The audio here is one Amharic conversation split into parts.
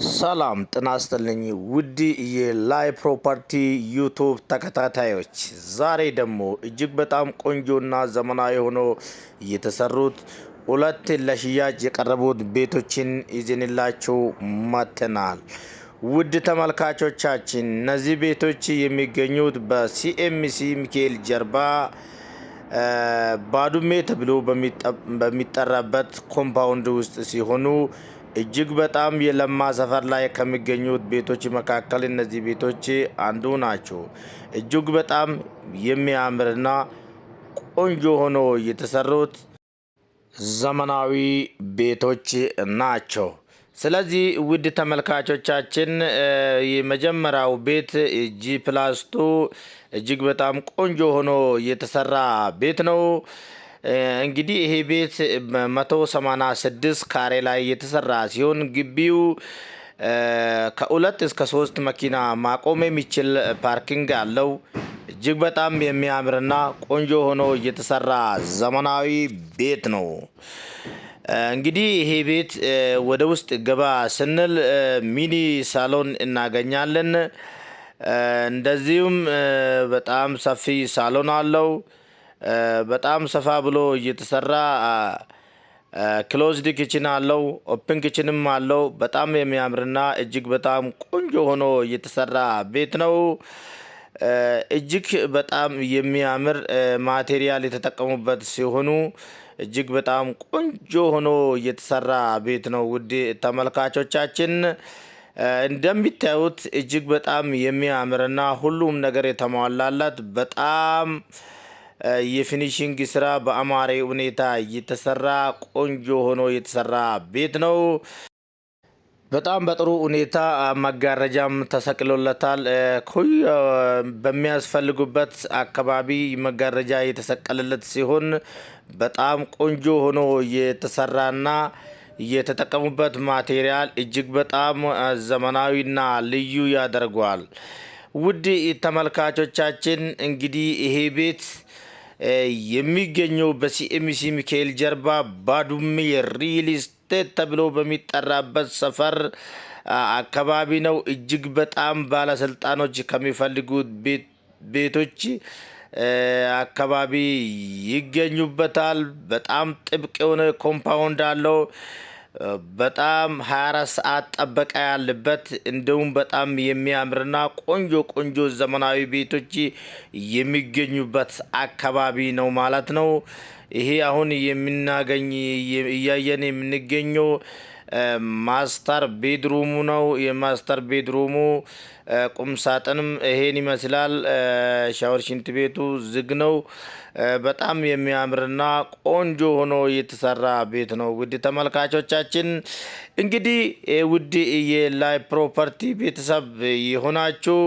ሰላም ጤና ይስጥልኝ ውድ የላይ ፕሮፐርቲ ዩቲዩብ ተከታታዮች፣ ዛሬ ደግሞ እጅግ በጣም ቆንጆና ዘመናዊ ሆኖ የተሰሩት ሁለት ለሽያጭ የቀረቡት ቤቶችን ይዘንላችሁ መጥተናል። ውድ ተመልካቾቻችን፣ እነዚህ ቤቶች የሚገኙት በሲኤምሲ ሚካኤል ጀርባ ባዱሜ ተብሎ በሚጠራበት ኮምፓውንድ ውስጥ ሲሆኑ እጅግ በጣም የለማ ሰፈር ላይ ከሚገኙት ቤቶች መካከል እነዚህ ቤቶች አንዱ ናቸው። እጅግ በጣም የሚያምርና ቆንጆ ሆኖ የተሰሩት ዘመናዊ ቤቶች ናቸው። ስለዚህ ውድ ተመልካቾቻችን የመጀመሪያው ቤት G+2 እጅግ በጣም ቆንጆ ሆኖ የተሰራ ቤት ነው። እንግዲህ ይሄ ቤት 186 ካሬ ላይ የተሰራ ሲሆን ግቢው ከ2 እስከ 3 መኪና ማቆም የሚችል ፓርኪንግ አለው። እጅግ በጣም የሚያምርና ቆንጆ ሆኖ የተሰራ ዘመናዊ ቤት ነው። እንግዲህ ይሄ ቤት ወደ ውስጥ ገባ ስንል ሚኒ ሳሎን እናገኛለን። እንደዚሁም በጣም ሰፊ ሳሎን አለው። በጣም ሰፋ ብሎ እየተሰራ ክሎዝድ ኪችን አለው። ኦፕን ኪችንም አለው። በጣም የሚያምርና እጅግ በጣም ቆንጆ ሆኖ የተሰራ ቤት ነው። እጅግ በጣም የሚያምር ማቴሪያል የተጠቀሙበት ሲሆኑ እጅግ በጣም ቆንጆ ሆኖ የተሰራ ቤት ነው። ውድ ተመልካቾቻችን እንደሚታዩት እጅግ በጣም የሚያምርና ሁሉም ነገር የተሟላላት በጣም የፊኒሺንግ ስራ በአማረ ሁኔታ የተሰራ ቆንጆ ሆኖ የተሰራ ቤት ነው። በጣም በጥሩ ሁኔታ መጋረጃም ተሰቅሎለታል። በሚያስፈልጉበት አካባቢ መጋረጃ የተሰቀለለት ሲሆን በጣም ቆንጆ ሆኖ የተሰራና የተጠቀሙበት ማቴሪያል እጅግ በጣም ዘመናዊና ልዩ ያደርገዋል። ውድ ተመልካቾቻችን እንግዲህ ይሄ ቤት የሚገኘው በሲኤምሲ ሚካኤል ጀርባ ባዱሜ ሪል ስቴት ተብሎ በሚጠራበት ሰፈር አካባቢ ነው። እጅግ በጣም ባለስልጣኖች ከሚፈልጉት ቤቶች አካባቢ ይገኙበታል። በጣም ጥብቅ የሆነ ኮምፓውንድ አለው። በጣም 24 ሰዓት ጥበቃ ያለበት እንዲሁም በጣም የሚያምርና ቆንጆ ዘመናዊ ቤቶች የሚገኙበት አካባቢ ነው ማለት ነው። ይሄ አሁን እያየን የምንገኘው ማስተር ቤድሩሙ ነው። የማስተር ቤድሩሙ ቁም ሳጥንም ይሄን ይመስላል። ሻወር ሽንት ቤቱ ዝግ ነው። በጣም የሚያምርና ቆንጆ ሆኖ የተሰራ ቤት ነው። ውድ ተመልካቾቻችን እንግዲህ ውድ የላይ ፕሮፐርቲ ቤተሰብ የሆናችሁ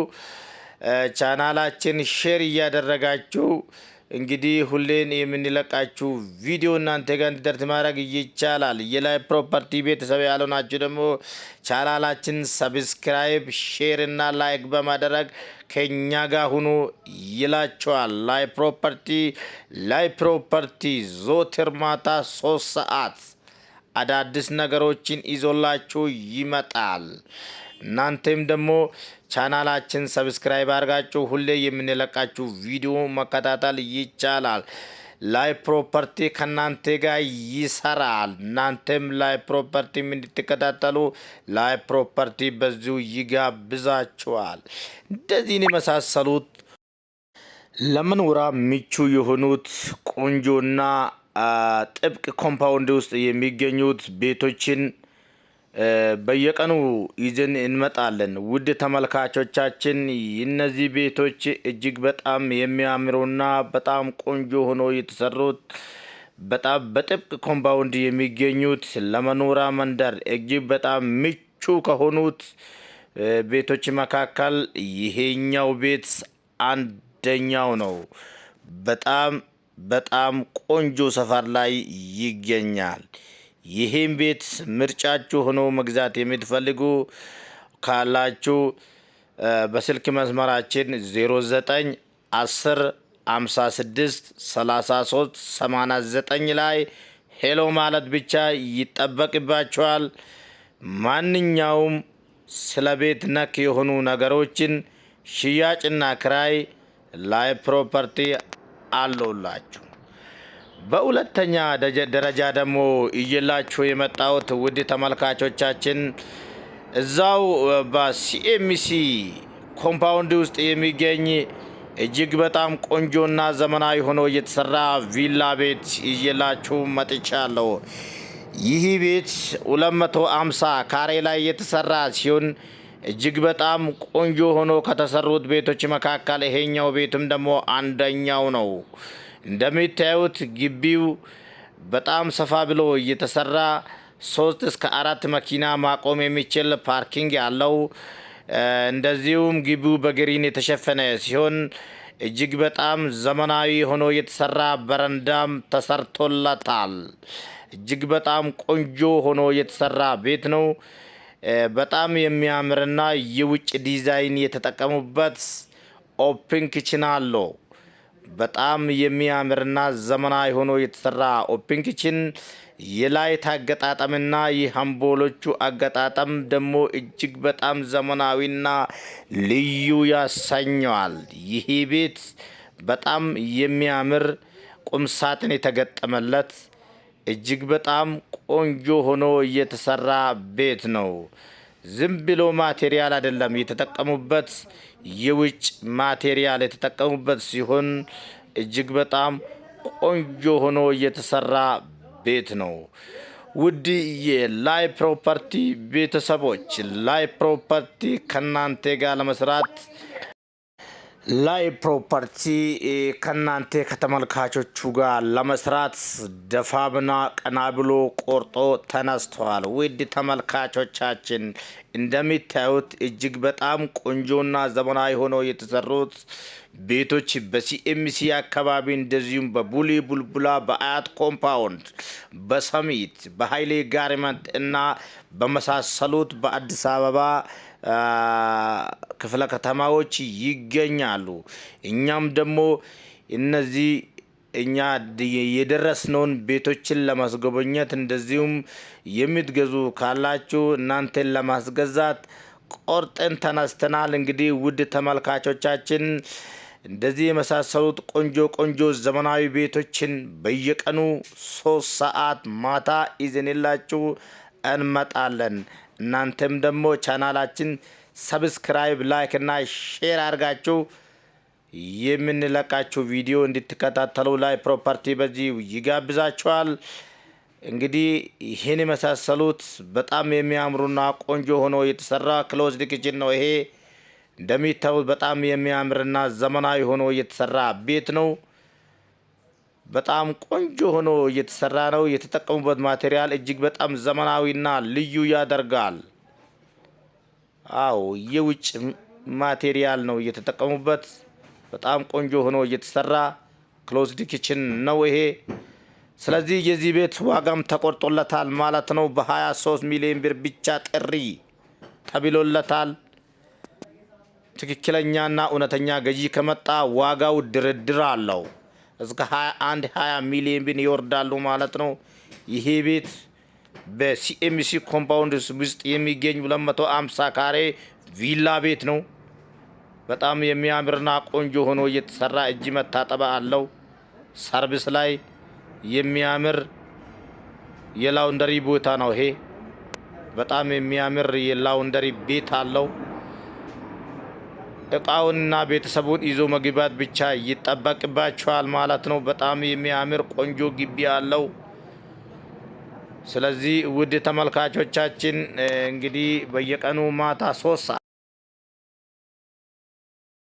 ቻናላችን ሼር እያደረጋችሁ እንግዲህ ሁሌን የምንለቃችሁ ቪዲዮ እናንተ ጋር እንዲደርስ ማድረግ ይቻላል። የላይ ፕሮፐርቲ ቤተሰብ ያልሆናችሁ ደግሞ ቻናላችን ሰብስክራይብ፣ ሼር እና ላይክ በማድረግ ከኛ ጋር ሁኑ ይላችኋል። ላይ ፕሮፐርቲ ዘወትር ማታ 3 ሰዓት አዳዲስ ነገሮችን ይዞላችሁ ይመጣል። እናንተም ደግሞ ቻናላችን ሰብስክራይብ አድርጋችሁ ሁሌ የምንለቃችሁ ቪዲዮ መከታተል ይቻላል። ላይ ፕሮፐርቲ ከናንተ ጋር ይሰራል። እናንተም ላይ ፕሮፐርቲ እንድትከታተሉ ላይ ፕሮፐርቲ በዚሁ ይጋብዛችኋል። እንደዚህን የመሳሰሉት ለመኖሪያ ምቹ የሆኑት ቆንጆና ጥብቅ ኮምፓውንድ ውስጥ የሚገኙት ቤቶችን በየቀኑ ይዘን እንመጣለን። ውድ ተመልካቾቻችን እነዚህ ቤቶች እጅግ በጣም የሚያምሩና በጣም ቆንጆ ሆኖ የተሰሩት በጣም በጥብቅ ኮምፓውንድ የሚገኙት ለመኖሪያ መንደር እጅግ በጣም ምቹ ከሆኑት ቤቶች መካከል ይሄኛው ቤት አንደኛው ነው። በጣም ቆንጆ ሰፈር ላይ ይገኛል። ይህም ቤት ምርጫችሁ ሆኖ መግዛት የምትፈልጉ ካላችሁ በስልክ መስመራችን 09 10 56 33 89 ላይ ሄሎ ማለት ብቻ ይጠበቅባችኋል። ማንኛውም ስለ ቤት ነክ የሆኑ ነገሮችን ሽያጭና ክራይ ላይቭ ፕሮፐርቲ አለውላችሁ። በሁለተኛ ደረጃ ደግሞ እየላችሁ የመጣሁት ውድ ተመልካቾቻችን እዛው በሲኤምሲ ኮምፓውንድ ውስጥ የሚገኝ እጅግ በጣም ቆንጆና ዘመናዊ ሆኖ የተሰራ ቪላ ቤት እየላችሁ መጥቻለሁ። ይህ ቤት 250 ካሬ ላይ የተሰራ ሲሆን እጅግ በጣም ቆንጆ ሆኖ ከተሰሩት ቤቶች መካከል ይሄኛው ቤትም ደግሞ አንደኛው ነው። እንደምታዩት ግቢው በጣም ሰፋ ብሎ እየተሰራ 3 እስከ 4 መኪና ማቆም የሚችል ፓርኪንግ ያለው እንደዚሁም ግቢው በግሪን የተሸፈነ ሲሆን እጅግ በጣም ዘመናዊ ሆኖ የተሰራ በረንዳም ተሰርቶለታል። እጅግ በጣም ቆንጆ ሆኖ የተሰራ ቤት ነው። በጣም የሚያምርና የውጭ ዲዛይን የተጠቀሙበት ኦፕን ኪችን አለው። በጣም የሚያምርና ዘመናዊ ሆኖ የተሰራ ኦፕን ኪችን የላይት አገጣጠምና የአምፖሎቹ አገጣጠም ደግሞ እጅግ በጣም ዘመናዊና ልዩ ያሰኘዋል። ይህ ቤት በጣም የሚያምር ቁም ሳጥን የተገጠመለት እጅግ በጣም ቆንጆ ሆኖ የተሰራ ቤት ነው። ዝም ብሎ ማቴሪያል አይደለም የተጠቀሙበት፣ የውጭ ማቴሪያል የተጠቀሙበት ሲሆን እጅግ በጣም ቆንጆ ሆኖ የተሰራ ቤት ነው። ውድ የላይቭ ፕሮፐርቲ ቤተሰቦች ላይቭ ፕሮፐርቲ ከናንተ ጋር ለመስራት ላይቭ ፕሮፐርቲ ከናንተ ከተመልካቾቹ ጋር ለመስራት ደፋብና ቀና ብሎ ቆርጦ ተነስተዋል። ውድ ተመልካቾቻችን እንደሚታዩት እጅግ በጣም ቆንጆና ዘመናዊ ሆኖ የተሰሩት ቤቶች በሲኤምሲ አካባቢ እንደዚሁም በቡሌ ቡልቡላ በአያት ኮምፓውንድ በሰሚት በኃይሌ ጋርመንት እና በመሳሰሉት በአዲስ አበባ ክፍለ ከተማዎች ይገኛሉ። እኛም ደግሞ እነዚህ እኛ የደረስነውን ቤቶችን ለማስጎበኘት እንደዚሁም የምትገዙ ካላችሁ እናንተን ለማስገዛት ቆርጠን ተነስተናል። እንግዲህ ውድ ተመልካቾቻችን እንደዚህ የመሳሰሉት ቆንጆ ዘመናዊ ቤቶችን በየቀኑ 3 ሰዓት ማታ ይዘንላችሁ እንመጣለን። እናንተም ደግሞ ቻናላችን ሰብስክራይብ፣ ላይክ እና ሼር አድርጋችሁ የምንለቃችሁ ቪዲዮ እንድትከታተሉ ላይቭ ፕሮፐርቲ በዚህ ይጋብዛችኋል። እንግዲህ ይህን የመሳሰሉት በጣም የሚያምሩና ቆንጆ ሆኖ የተሰራ ክሎዝድ ኪችን ነው። ይሄ እንደሚታዩት በጣም የሚያምርና ዘመናዊ ሆኖ የተሰራ ቤት ነው። በጣም ቆንጆ ሆኖ የተሰራ ነው። የተጠቀሙበት ማቴሪያል እጅግ በጣም ዘመናዊና ልዩ ያደርጋል። አዎ የውጭ ማቴሪያል ነው የተጠቀሙበት። በጣም ቆንጆ ሆኖ የተሰራ ክሎዝድ ኪችን ነው ይሄ። ስለዚህ የዚህ ቤት ዋጋም ተቆርጦለታል ማለት ነው። በ23 ሚሊዮን ብር ብቻ ጥሪ ተብሎለታል። ትክክለኛና እውነተኛ ገዢ ከመጣ ዋጋው ድርድር አለው። እስከ 20 ሚሊዮን ብር ይወርዳሉ ማለት ነው። ይሄ ቤት በሲኤምሲ ኮምፓውንድ ውስጥ የሚገኝ 250 ካሬ ቪላ ቤት ነው። በጣም የሚያምርና ቆንጆ ሆኖ የተሰራ እጅ መታጠቢያ አለው። ሰርቪስ ላይ የሚያምር የላውንደሪ ቦታ ነው ይሄ። በጣም የሚያምር የላውንደሪ ቤት አለው። እቃውንና ቤተሰቡን ይዞ መግባት ብቻ ይጠበቅባቸዋል ማለት ነው። በጣም የሚያምር ቆንጆ ግቢ አለው። ስለዚህ ውድ ተመልካቾቻችን እንግዲህ በየቀኑ ማታ 3